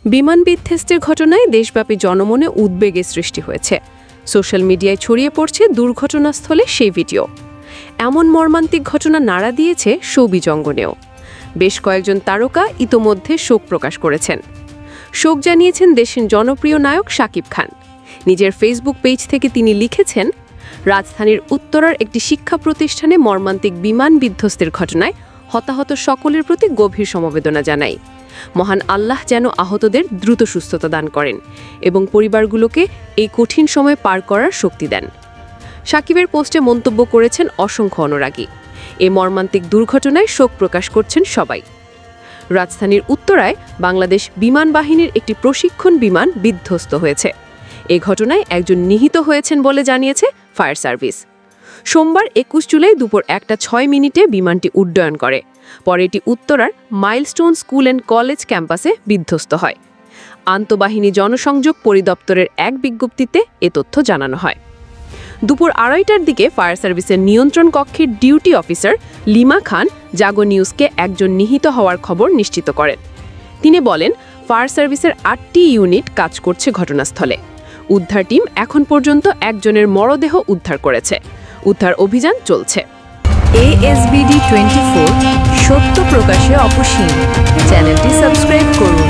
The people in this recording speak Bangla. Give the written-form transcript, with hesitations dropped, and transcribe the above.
বিমান বিধ্বস্তের ঘটনায় দেশব্যাপী জনমনে উদ্বেগের সৃষ্টি হয়েছে। সোশ্যাল মিডিয়ায় ছড়িয়ে পড়ছে দুর্ঘটনাস্থলে সেই ভিডিও। এমন মর্মান্তিক ঘটনা নাড়া দিয়েছে শোবিজ অঙ্গনেও। বেশ কয়েকজন তারকা ইতোমধ্যে শোক প্রকাশ করেছেন। শোক জানিয়েছেন দেশের জনপ্রিয় নায়ক শাকিব খান। নিজের ফেসবুক পেজ থেকে তিনি লিখেছেন, রাজধানীর উত্তরার একটি শিক্ষা প্রতিষ্ঠানে মর্মান্তিক বিমান বিধ্বস্তের ঘটনায় হতাহত সকলের প্রতি গভীর সমবেদনা জানাই। মহান আল্লাহ যেন আহতদের দ্রুত সুস্থতা দান করেন এবং পরিবারগুলোকে এই কঠিন সময় পার করার শক্তি দেন। শাকিবের পোস্টে মন্তব্য করেছেন অসংখ্য অনুরাগী। এই মর্মান্তিক দুর্ঘটনায় শোক প্রকাশ করছেন সবাই। রাজধানীর উত্তরায় বাংলাদেশ বিমান বাহিনীর একটি প্রশিক্ষণ বিমান বিধ্বস্ত হয়েছে। এ ঘটনায় একজন নিহত হয়েছেন বলে জানিয়েছে ফায়ার সার্ভিস। সোমবার ২১ জুলাই দুপুর ১টা ৬ মিনিটে বিমানটি উড্ডয়ন করে। পরে এটি উত্তরার মাইলস্টোন স্কুল অ্যান্ড কলেজ ক্যাম্পাসে বিধ্বস্ত হয়। আন্তঃবাহিনী জনসংযোগ পরিদপ্তরের এক বিজ্ঞপ্তিতে এ তথ্য জানানো হয়। দুপুর ২:৩০টার দিকে ফায়ার সার্ভিসের নিয়ন্ত্রণ কক্ষের ডিউটি অফিসার লিমা খান জাগো নিউজকে একজন নিহত হওয়ার খবর নিশ্চিত করেন। তিনি বলেন, ফায়ার সার্ভিসের ৮টি ইউনিট কাজ করছে ঘটনাস্থলে। উদ্ধার টিম এখন পর্যন্ত একজনের মরদেহ উদ্ধার করেছে। উদ্ধার অভিযান চলছে। ASBD24 সত্য প্রকাশে অপসীম। চ্যানেলটি সাবস্ক্রাইব করুন।